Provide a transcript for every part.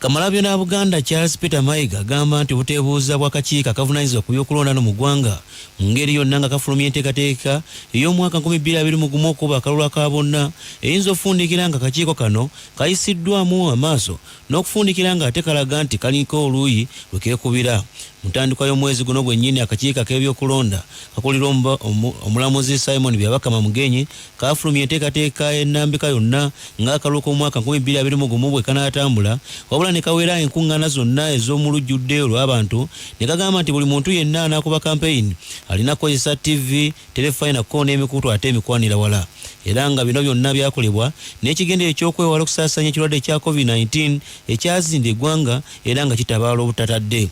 Kamalabyonna Buganda Charles Peter Mayiga agamba nti obuteebuuza bw'akakiiko akavunaanyizibwa ku by'okulonda mu ggwanga mu ngeri yonna nga kafulumya enteekateeka ey'omwaka 2021 okuba akalulu ka bonna eyinza okufundikira nga akakiiko kano kayisiddwamu amaaso n'okufundikira nga ate kalaga nti kaliko oluuyi lwe keekubira. Mu ntandikwa y'omwezi guno gwennyini akakiiko ak'ebyokulonda kakulira omulamuzi Simon Byabakama Mugenyi kafulumya enteekateeka y'ennambika yonna ng'akalulu k'omwaka 2021 bwe kanaatambula, wabula ne kaweera enkuŋŋaana zonna ez'omulujjudde olw'abantu ne kagamba nti buli muntu yenna anaakuba kampeyini alina kukozesa TV, telefayina ko n'emikutu ate emikwanira wala. Era nga bino byonna byakolebwa n'ekigendero eky'okwewala okusaasaanya ekirwadde kya COVID-19 ekyazinda eggwanga era nga kitabaala obutatadde.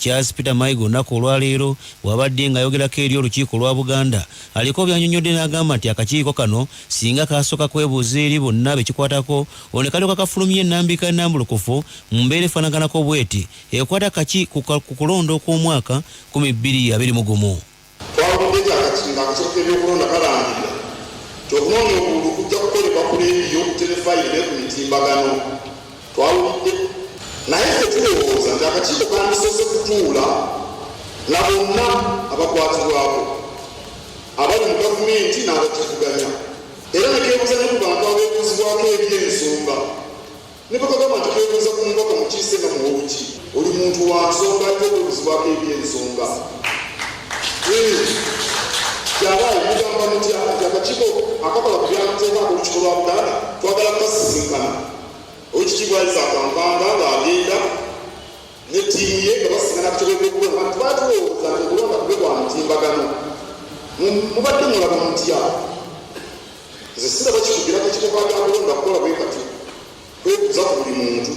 Charles Peter Mayiga olunaku olwaleero wabadde ng'ayogerako eri olukiiko lwa Buganda aliko by'annyonnyodde n'agamba nti akakiiko kano singa kasooka kwebuuza eri bonna bekikwatako ono ne kalyoka kafulumya ennambika ennambulukufu mu mbeera efaanaganako bw'eti ekwata ku kulonda okw'omwaka 2021. Twawulidde akakiiko k'ebyokulonda kalangirira okunoonya obululu kujja kukolebwa ku leediyo, telefayina ne ku mitimbagano. Twawulidde naye ffe tulowooza nti akakiiko kandisoose kutuula na bonna abakwatibwako abali mu gavumenti n'abakivuganya, era ne keebuuza ne ku bantu abeebuuzibwako eby'ensonga. Ne bakagamba nti keebuuza ku mubaka mukiise nga muwoluki oli muntu wa nsonga aliko okwebuuzibwako eby'ensonga. Kyabaayi mugamba mutya nti akakiiko akakola ku byamateeka ak'olukiiko lwa Buganda twagala kasisinkana Oweekitiibwa Kampanga ng'agenda ne ttiimu ye nga basisinkana ku kigo ky'okulonda nti baatulowooza nti okulonda kube kwa mutimbagano. Mubadde mulaba mutya? Nze siraba kikugira akakiiko k'akulonda kukola bwe katyo kwebuuza ku buli muntu.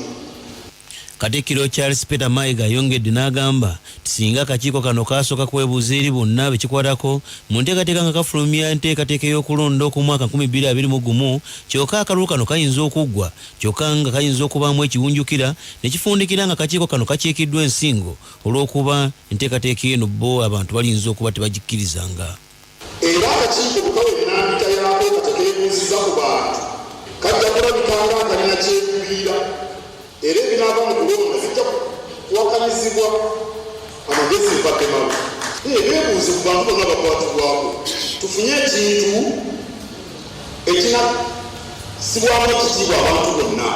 Katikkiro Charles Peter Mayiga ayongedde n'agamba nti singa akakiiko kano kasooka kwebuuza eri bonna bekikwatako mu nteekateeka nga kafulumya enteekateeka y'okulonda okw'omwaka 2021 kyokka akalulu kano kayinza okuggwa kyokka nga kayinza okubaamu ekiwunjukira ne kifundikira nga akakiiko kano kakiikiddwa ensingo olw'okuba enteekateeka eno bo abantu balinza okuba tebagikkirizanga. Era akakiiko bukawe ennambika yaako nga tekeebuuziza ku bantu kajja kulabika nga kalina kyekubiira. Era ebinaava mu kulonda zijja kuwakanyizibwa amagezi mpake malu. Ebeebuuze ku bantu bonna bakwatibwako tufunye ekintu ekinasibwamu ekitiibwa abantu bonna.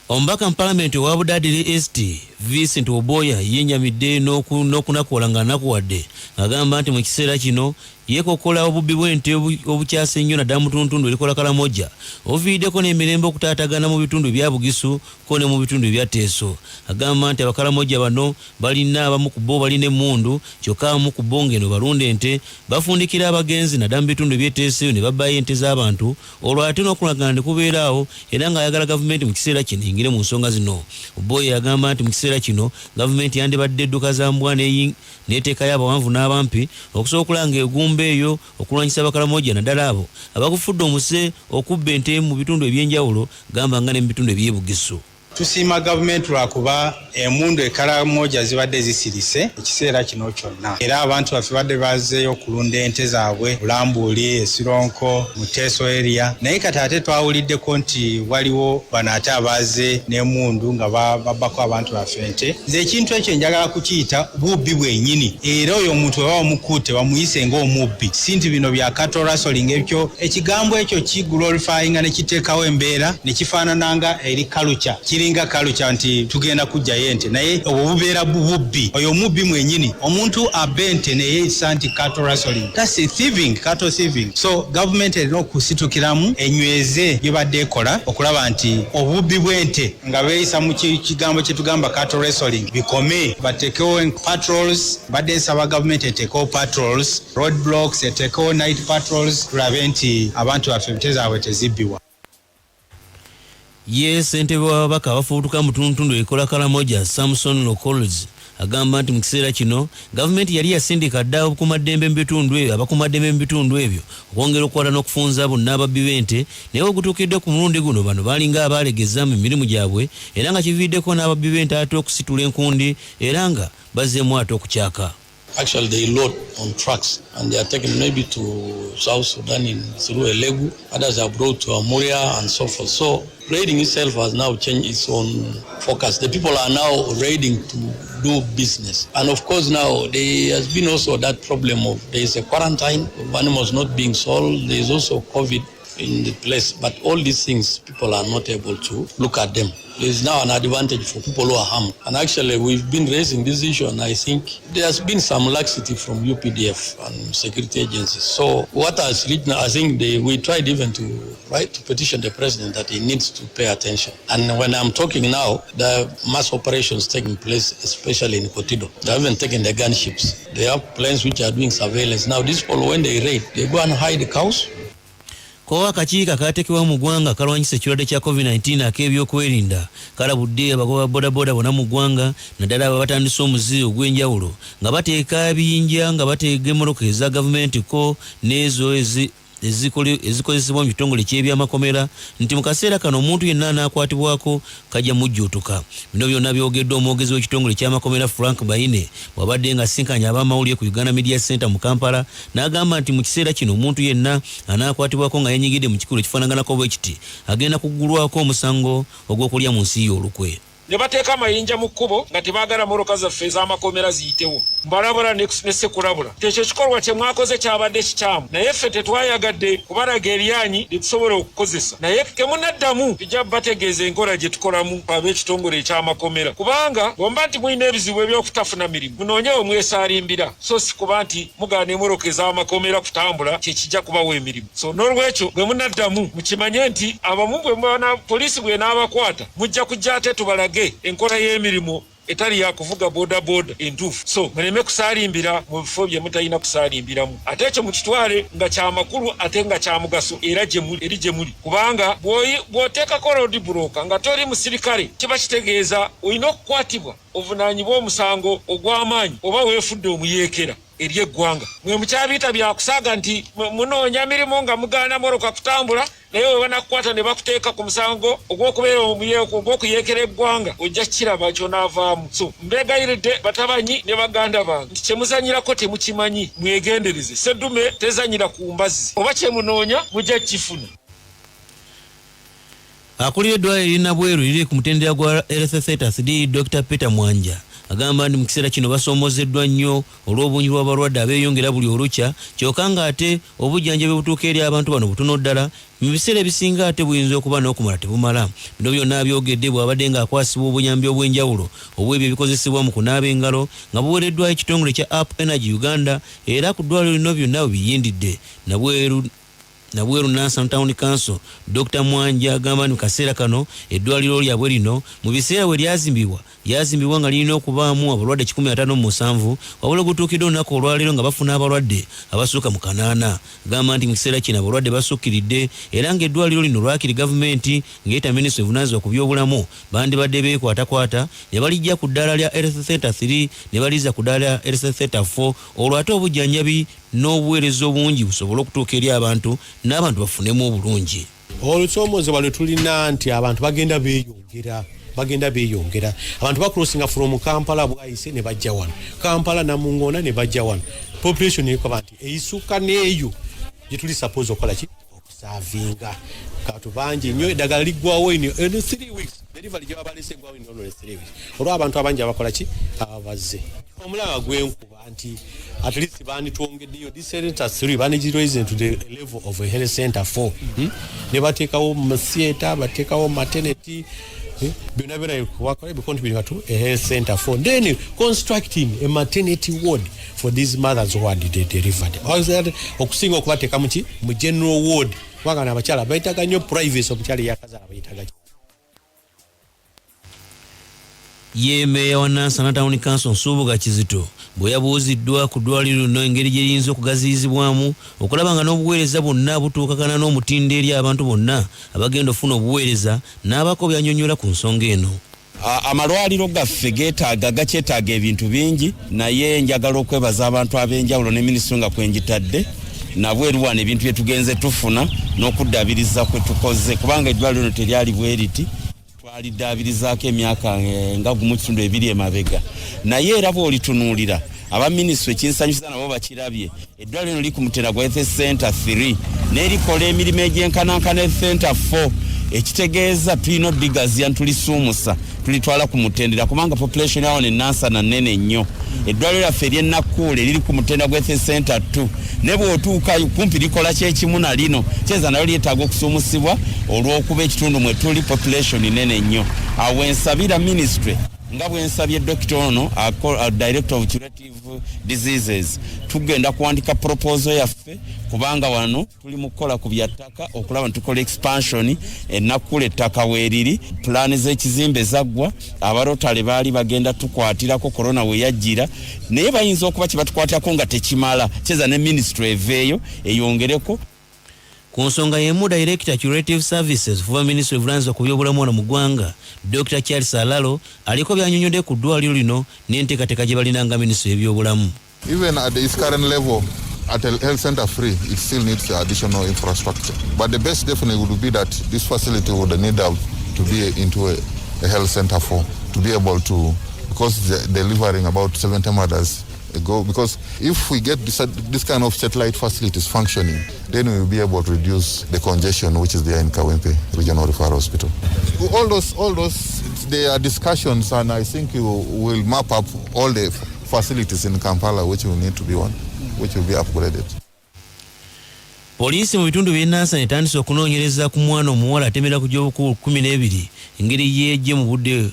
Omubaka mu Paalamenti owa Budaadiri East Vincent Oboya yennyamidde n'okunakuwala ng'anakuwadde agamba nti mu kiseera kino yeekokola obubbi bw'ente obukyase ennyo naddala mu tuntundu erikola Karamoja obuviiriddeko n'emirembe okutaatagana mu bitundu ebya Bugisu ko ne mu bitundu ebya Teeso. Agamba nti abakaramoja bano balina abamu ku bo balina emmundu kyokka abamu ku bo ng'eno balunda ente bafundikira abagenzi naddala mu bitundu eby'eteeso ne babbayo ente z'abantu olwo ate n'okulagana ne kubeeraawo era ng'ayagala gavumenti mu kiseera kino eyingire mu nsonga zino. Oboya yagamba nti mu kiseera kino gavumenti yandibadde edduka za mbwa n'eteekayo abawanvu n'abampi okusobola okulanga egumba eyo okulwanyisa abakaramoja naddala abo abakufudde omuse okubba ente mu bitundu eby'enjawulo gamba nga ne mu bitundu eby'ebugisu. Tusiima gavumenti lwakuba emmundu ekaramoja zibadde zisirise ekiseera kino kyonna, era abantu baffe badde bazeeyo okulunda ente zaabwe Bulambuuli, Esironko, Muteeso area. Naye kati ate twawuliddeko nti waliwo bano ate abaaze n'emmundu nga babbako abantu baffe ente. Nze ekintu ekyo njagala kukiyita bubbi bwennyini, era oyo omuntu bwe bamukutte bamuyise ng'omubbi. Si nti bino bya cattle rustling, ebyo ekigambo ekyo kiglorifyinga ne kiteekawo embeera ne kifaanananga eri culture. Kiringa culture nti tugenda kujjayo ente, naye obwo bubeera bubbi. Oyo omubbi mwennyini, omuntu abba ente ne yeeyisa nti cattle rustling. That's a thieving, cattle thieving. So government erina okusitukiramu enyweze byebadde ekola okulaba nti obubbi bw'ente nga beeyisa mu kigambo kye tugamba cattle rustling bikome. Bateekewo patrols, badde nsaba government eteekewo patrols, road blocks, eteekewo night patrols, tulabe nti abantu baffe ente zaabwe tezibbiwa. Ssentebe w'ababaka abafubutuka mu tuntundu ekola Karamoja Samson Locols agamba nti mu kiseera kino gavumenti yali yasindika dda obukuumaddembe mu bitundu ebyo abakuumaddembe mu bitundu ebyo okwongera okukwata n'okufunza bonna ababbi b'ente, naye ogutuukidde ku mulundi guno bano baalinga abaalegeza mu mirimu gyabwe era nga kiviiddeko n'ababbi b'ente ate okusitula enkundi era nga bazzeemu ate okukyaka. Actually, they load on trucks and they are taken maybe to South Sudan through a Legu. Others are brought to Amawulire and so forth. So raiding itself has now changed its own focus. The people are now raiding to do business. And of course now there has been also that problem of there is a quarantine of animals not being sold. There is also COVID in the place. But all these things, people are not able to look at them. There is now an advantage for people who are harmed. And actually, we've been raising this issue, and I think there has been some laxity from UPDF and security agencies. So what has reached now, I think we tried even to petition the president that he needs to pay attention. And when I'm talking now, the mass operations taking place, especially in Kotido. They haven't taken the gunships. They have planes which are doing surveillance. Now these people, when they raid, they go and hide the cows. Ko akakiiko akateekebwa mu ggwanga kalwanyisa ekirwadde kya COVID-19 ak'ebyokwerinda kalabudde abagoba bodaboda bonna mu ggwanga naddala abo batandise omuziro ogw'enjawulo nga bateeka ebiyinja nga bateega emmoloka eza gavumenti ko n'ezo ezikozesebwa mu kitongole ky'ebyamakomera nti mu kaseera kano omuntu yenna anaakwatibwako kajja mujjuutuka. Bino byonna byogeddwa omwogezi w'ekitongole ky'amakomera Frank Baine bw'abadde nga asinkanya ab'amawulire ku Uganda Media Center mu Kampala n'agamba nti mu kiseera kino omuntu yenna anaakwatibwako nga yenyigidde mu kikulu ekifaanaganako bwe kiti agenda kuggulwako omusango ogw'okulya mu nsi y'olukwe. Ne bateeka amayinja mu kkubo nga tebaagala mmotoka zaffe ez'amakomera ziyitewo mbalabula ne sekulabula. Tekyo kikolwa kye mwakoze kyabadde kikyamu, naye ffe tetwayagadde kubalaga eryanyi lye tusobola okukozesa, naye kemunaddamu tujja bategeeza enkola gye tukolamu ab'ekitongole eky'amakomera, kubanga bomba nti mulina ebizibu eby'okutafuna mirimu munoonyewo mwesaalimbira, so si kuba nti mugaana emmoloka ez'amakomera kutambula kyekijja kubawa emirimu. So n'olwekyo bwe munaddamu mukimanye nti abamu bwe mubona poliisi bwe n'abakwata mujja kujja ate tubalage enkola y'emirimu etali ya kuvuga boda entuufu. So muleme kusaalimbira mu bifo bye mutalina kusaalimbiramu. Ate ekyo mukitwale nga kyamakulu ate nga kya mugaso era gye muli, kubanga bw'oteekako road block nga toli musirikale kiba kitegeeza olina okukwatibwa ovunaanyibwa omusango ogw'amaanyi oba weefudde omuyeekera eri eggwanga. Mwe mukyabiyita byakusaaga nti munoonya mirimu nga mugaana mmotoka kutambula, naye we banakukwata ne bakuteeka ku musango ogw'okubeera omuyeeko ogw'okuyeekera eggwanga ojja kiraba kyonaavaamu. So mbeegayiridde batabanyi ne baganda bange nti kyemuzanyirako temukimanyi, mwegendereze. Seddume tezanyira ku mbazzi, oba kyemunoonya mujja kifuna. Akulira eddwaliro erina bweru liri ku mutendera gwa LSS Dr. Peter Mwanja agamba nti mu kiseera kino basoomozeddwa nnyo olw'obungi bw'abalwadde abeeyongera buli olukya, kyokka nga ate obujjanjabi butuuka eri abantu bano butono ddala, mu biseera ebisinga ate buyinza okuba n'okumala tebumala. Bino byonna byogedde bw'abadde ng'akwasibwa obuyambi obw'enjawulo obw'ebyo ebikozesebwa mu kunaaba engalo nga buweereddwayo ekitongole kya Up Energy Uganda, era ku ddwaliro lino byonna biyindidde. Nabweru Nansana Town Council Dr. Mwanja agamba nti mu kaseera kano eddwaliro lyabwe lino mu biseera bwe yazimbibwa nga lirina okubaamu abalwadde 157 wabula gutuukidde olunaku olwaleero nga bafuna abalwadde abasukka mu 8. Agamba nti mu kiseera kino abalwadde basukkiridde era ng'eddwaliro lino lwakiri gavumenti ng'eta minisitule evunaanyizibwa ku byobulamu bandibadde beekwatakwata ne balijja ku ddaala lya LSS 3 ne baliza ku ddaala lya LSS 4 olwo ate obujjanjabi n'obuweereza obungi busobole okutuuka eri abantu n'abantu bafunemu obulungi. Olusoomozebwa lwe tulina nti abantu bagenda beeyongera. Abantu bakrosinga from Kampala bwayise ne bajja wano, Kampala Namungona ne bajja wano. Population ekoba nti eyisuka n'eyo gye tuli suppose okola ki okusavinga. Katu bangi nnyo eddagala liggwawo in 3 weeks. Delivery gye babalese eggwawo in 3 weeks. Olwo abantu abangi abakola ki abazze. Omulaba gw'enkuba nti at least banditwongeddeyo this center 3 banigiraise into the level of a health center 4. Ne bateekawo mu theatre, bateekawo maternity, byonna byonna contributing to a health center 4. Then constructing a maternity ward for these mothers who are delivered. Okusinga okubateeka mu general ward, kubanga n'abakyala bayitaga nnyo privacy, omukyala eyakazaala bayitaga ye meya wa Nansana Town Council Nsubuga Kizito bwe yabuuziddwa ku ddwaliro lino engeri gye liyinza okugaziyizibwamu okulaba nga n'obuweereza bwonna butuukagana n'omutindo eri abantu bonna abagenda ofuna obuweereza n'abako byanyonyola ku nsonga eno. Amalwaliro gaffe gakyetaaga ebintu bingi, naye njagala okwebaza abantu ab'enjawulo ne minisitule nga kwenjitadde nabweru wano ebintu bye tugenze tufuna n'okuddaabiriza kwe tukoze, kubanga eddwaliro lino teryali bwe riti, twaliddaabirizaako emyaka nga 1.2 emabega. Naye era bw'olitunuulira aba ministry kinsanyusa nabo bakirabye eddwaliro liri ku Mutera gwa Health Center 3 n'erikola emirimu egy'enkanankana Center 4 ekitegeeza tulina diggers yantulisuumusa tulitwala ku mutendera kubanga population yawo Nansana nnene nnyo eddwaliro lyaffe ery'Ennakuule liri ku Mutera gwa Health Center 2 ne bw'otuukayo kumpi likola kyekimu na lino kyeza nalyo lyetaaga okusuumusibwa olw'okuba ekitundu mwe tuli population nnene nnyo awo ensabira ministry nga bwensabye Dr. ono Director of Curative Diseases tugenda kuwandika proposal yaffe kubanga wano tuli mukola ku byattaka okulaba ntukola expansion Ennakuule ettaka weeriri plan z'ekizimbe zaggwa abarotale baali bagenda tukwatirako corona we yajjira naye bayinza okuba kibatukwatirako nga tekimala kyeza ne ministry eveeyo eyongereko ku nsonga y'emu Director Curative Services fuva Ministry of Lands ku byobulamu wano mu ggwanga Dr. Charles Alalo aliko byanyonyodde ku ddwaliro lino n'enteekateeka gye balinanga Ministry y'ebyobulamu. Even at its current level, at a health center 3, it still needs additional infrastructure. But the best definitely would be that this facility would need to be into a health center 4 to be able to, because delivering about 70 mothers ago, because if we get this kind of satellite facilities functioning, then we will be able to reduce the congestion which is there in Kawempe Regional Referral Hospital. All those, there are discussions, and I think you will map up all the facilities in Kampala which will need to be which will be upgraded. Poliisi mu bitundu by'e Nansana etandise okunoonyereza ku mwana omuwala atemera ku gy'obukulu 12 engeri yeejje mu budde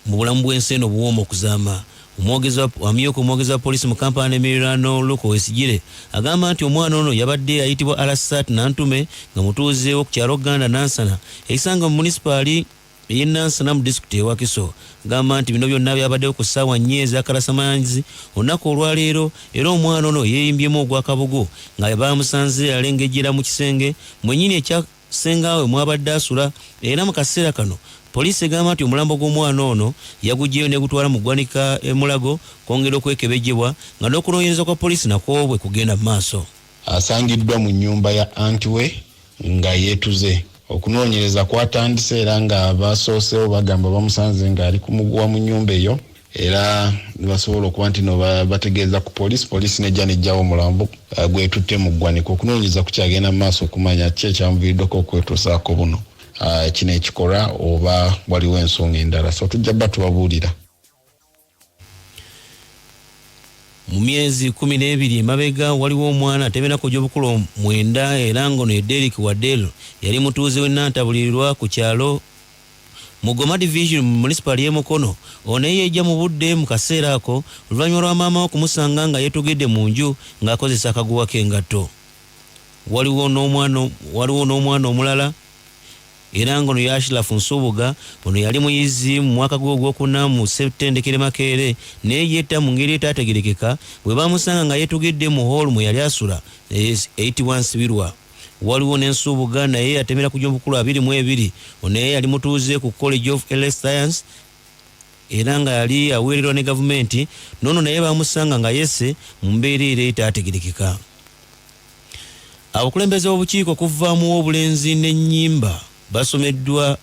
mu bulamu bw'ensi eno buwooma okuzaama. Omwogezi wa poliisi mu Kampala n'emiriraano Luko Wesigire agamba nti omwana ono yabadde ayitibwa Alasat Nantume nga mutuuze wo ku kyalo Uganda Nansana ekisanga mu munisipaali ey'e Nansana mu disitulikiti e Wakiso. Agamba nti bino byonna byabaddewo ku ssaawa 4 ez'akalasamanzi olunaku olwaleero era omwana ono yeeyimbyemu ogw'akabugo nga bamusanze alengejjera mu kisenge mwennyini ekyasengaawe mwabadde asula era mu kaseera kano poliisi egamba nti omulambo gw'omwana ono yaguggyeyo ne gutwala mu ggwanika Mulago kwongera okwekebejjebwa nga n'okunoonyereza kwa poliisi nakwo bwe kugenda mu maaso. Asangiddwa mu nnyumba ya Antwe nga yeetuze. Okunoonyereza kwatandise era nga basoosewo bagamba bamusanze ng'ali kumuguwa mu nnyumba eyo era basobola okuba nti no bategeeza ku poliisi nejja nejjawo omulambo gwetutte mu ggwanika. Okunoonyereza kukyagenda mu maaso okumanya ki ekyamuviiriddeko okwetuusaako buno. Kino ekikola oba waliwo ensonga endala so tujja bba tubabuulira. Mu myezi 12 emabega waliwo omwana atemera ku gy'obukulu 9 era ngono Derek Wadelo yali mutuuze we Nantabulirwa ku kyalo mu Goma Division mu municipal y'e Mukono. Ono yeejja mu budde mu kaseera ako oluvannyuma lwa maama we kumusanga nga yeetugidde mu nju ng'akozesa akaguwa k'engatto. Waliwo n'omwana omulala era ngono Yashirafu Nsubuga ono yali muyizi mu mwaka gw'okuna mu Septendekere Makerere naye yeetta mu ngeri etaategerekeka bwe bamusanga nga yeetugidde mu hall mwe yali asula 81 Sibirwa. Waliwo n'Ensubuga naye yatemera ku gy'obukulu 22 ono yali mutuuze ku College of Health Science era nga yali aweererwa ne gavumenti nono naye bamusanga nga yesse mu mbeera etaategerekeka. Abakulembeze b'obukiiko kuvaamu obulenzi n'ennyimba basomeseddwa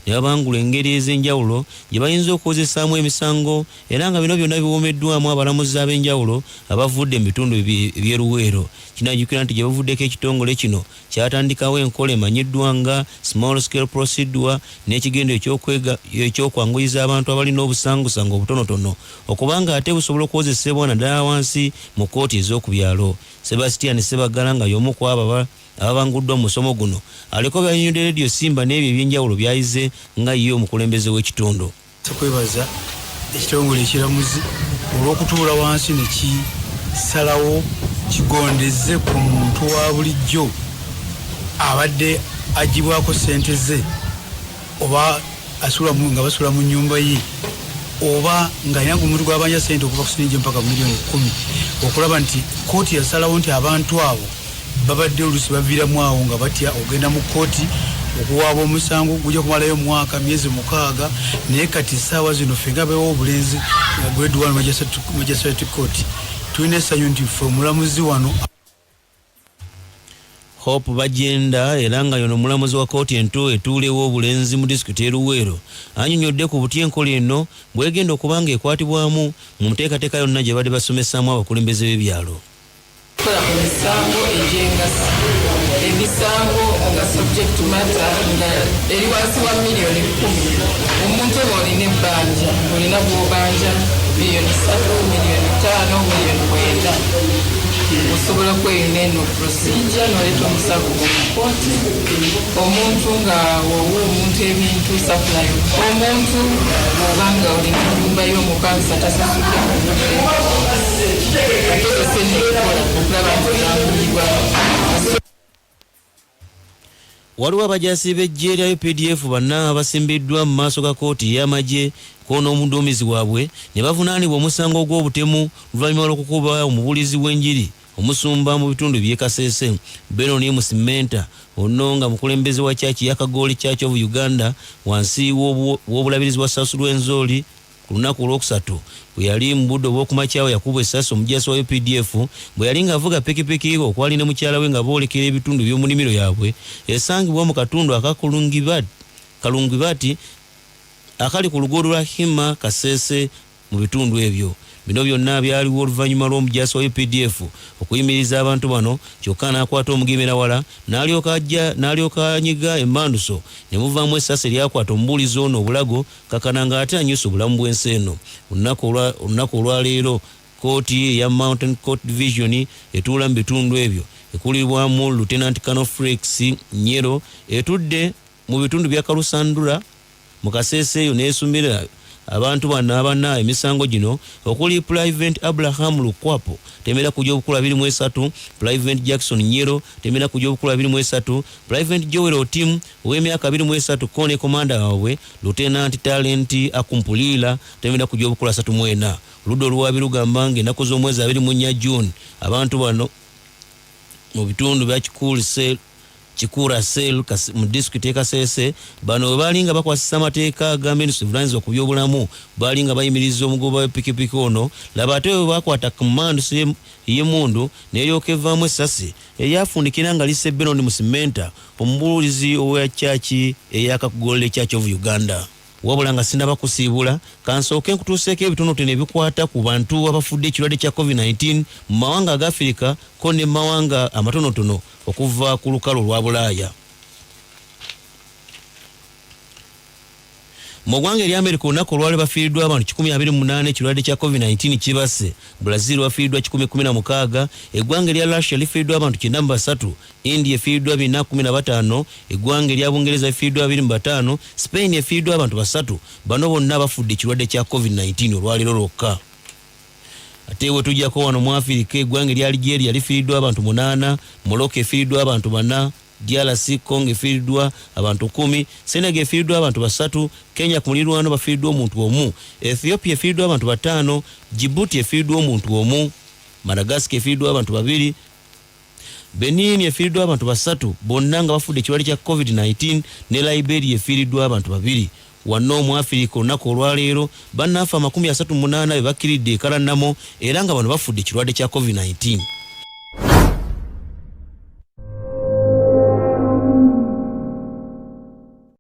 ne babangula engeri ez'enjawulo gye bayinza okukozesaamu emisango era nga bino byonna biwoomeddwamu abalamuzi ab'enjawulo abavudde mu bitundu eby'eruweero. Kinajjukira nti gye bavuddeko ekitongole kino kyatandikawo enkola emanyiddwa nga small scale procedure n'ekigendo ekyokwanguyiza abantu abalina obusangusangu obutonotono okubanga ate busobola okukozesebwa naddala wansi mu kkooti ez'oku byalo. Sebastian Sebagala nga y'omu ku abo ababanguddwa mu musomo guno aliko byanyonyodde Radio Simba n'ebyo ebyenjawulo byayize nga ye omukulembeze w'ekitundu. Tukwebaza ekitongole ekiramuzi olw'okutuula wansi ne kisalawo kigondeze ku muntu wa bulijjo abadde agibwako ssente ze oba nga basula mu nnyumba ye oba ng'alina omuntu gw'abanja ssente okuva ku siringi mpaka miliyoni 10 okulaba nti kkooti yasalawo nti abantu abo babadde olusi baviiramu awo nga batya ogenda mu kkooti okuwaaba omusango gujja kumalayo mwaka myezi 6 naye kati essaawa zino ffe nga beewo obulenzi grade 1 magistrate court tulina essanyu nti ffe omulamuzi wano. Hope Bagenda era nga yono mulamuzi wa kkooti ento etuulewo obulenzi mu disitulikiti e Luweero annyonnyodde ku butya enkola eno bw'egenda okuba nga ekwatibwamu mu nteekateeka yonna gye badde basomesaamu abakulembeze b'ebyalo. Kola ku misango egy'engassi emisango nga subject matter nga eri wansi wa miliyoni 10 omuntu oba olina ebbanja olina bw'obanja miliyoni 3 miliyoni 5 miliyoni 9 osobola kweyuna eno procedure n'oleeta omusango mu kkooti omuntu nga wowa omuntu ebintu supply omuntu obanga olina ennyumba y'omupangisa tasasudde ku budde akozesa ennekola okulaba nti olambulibwa. Waliwo abajaasi b'eggye lya UPDF banna abasimbiddwa mu maaso ga kkooti y'amagye n'omuduumizi waabwe ne bavunaanibwa omusango gw'obutemu luvannyuma lw'okukuba omubulizi w'enjiri omusumba mu bitundu by'e Kasese Benoni Musimenta ono nga mukulembeze wa kyaki ya Kagooli Church of Uganda wansi w'obulabirizi bwa South Lwenzoli ku lunaku olwokusatu bwe yali mu budde obw'okumakyawo yakubwa essasi omujaasi wa UPDF bwe yali ng'avuga pikipiki okwali ne mukyala we nga boolekera ebitundu by'omu nnimiro yaabwe esangibwa mu katundu aka Kalungibati akali ku luguudo lwa Hima Kasese mu bitundu ebyo. Bino byonna byaliwo oluvannyuma lw'omujaasi wa UPDF okuyimiriza abantu bano kyokka n'akwata omugemerawala n'alyoka anyiga emmanduso ne muvaamu essasi eryakwata omubuulizi ono obulago kakana ng'ate anyusa obulamu bw'ensi eno. Olunaku olwaleero kkooti eya Mountain Court Division etuula mu bitundu ebyo ekulirwamu Lieutenant Colonel Felix Nyero etudde mu bitundu bya Kalusandula mu Kasese eyo n'esumira abantu bana emisango gino okuli Private Abraham Lukwapo temera kujja obukula 23, Private Jackson Nyero temera kujja obukula 23, Private Joel Otim ow'emyaka 23 kone komanda waabwe Lieutenant Talent Akumpulira temera kujja obukula 34. Ludo lwabi lugamba ng'ennaku z'omwezi 24 June abantu bano mu bitundu bya Chikura Sel mu disitulikiti e Kasese bano balinga bakwasisa amateeka ga Ministry of Lands ku byobulamu balinga bayimiriza omugoba w'epikipiki ono laba ate bwe bakwata command y'emundu n'eryoka evaamu essasi eryafundikira nga lisse Benoni Musimenta omubuulizi owa kyaki ey'Akagoole Church of Uganda. Wabula nga sinaba kusiibula kansooke nkutuuseeko ebitonotono ebikwata ku bantu abafudde ekirwadde kya COVID-19 mu mawanga aga Afirika ko ne mawanga amatonotono okuva ku lukalu lwa Bulaaya. Mu ggwanga erya Amerika olunaku olwali bafiiriddwa abantu 128 ekirwadde kya COVID-19 kibase. Brazil bafiiriddwa 116, eggwanga erya Russia lifiiriddwa abantu 93, India efiiriddwa 415, eggwanga erya Bungereza lifiiriddwa 25, Spain efiiriddwa abantu 3. Bano bonna bafudde ekirwadde kya COVID-19 olwaliro lwokka. Ate we tujjako wano mu Afirika eggwanga erya Algeria lifiiriddwa abantu 8, Morocco efiiriddwa abantu 4, DRC Congo efiiriddwa abantu 10, Senegal efiiriddwa abantu 3, Kenya ku mulirwano bafiiriddwa omuntu omu, Ethiopia efiiriddwa abantu 5, Djibouti efiiriddwa omuntu omu, Madagascar efiiriddwa abantu 2, Benin efiiriddwa abantu 3 bonna nga bafudde ekirwadde kya COVID-19 ne Liberia efiiriddwa abantu 2. Wano mu Afirika olunaku olwaleero bannaffe 38 be bakkiridde ekalanamo era nga bano bafudde ekirwadde kya COVID-19.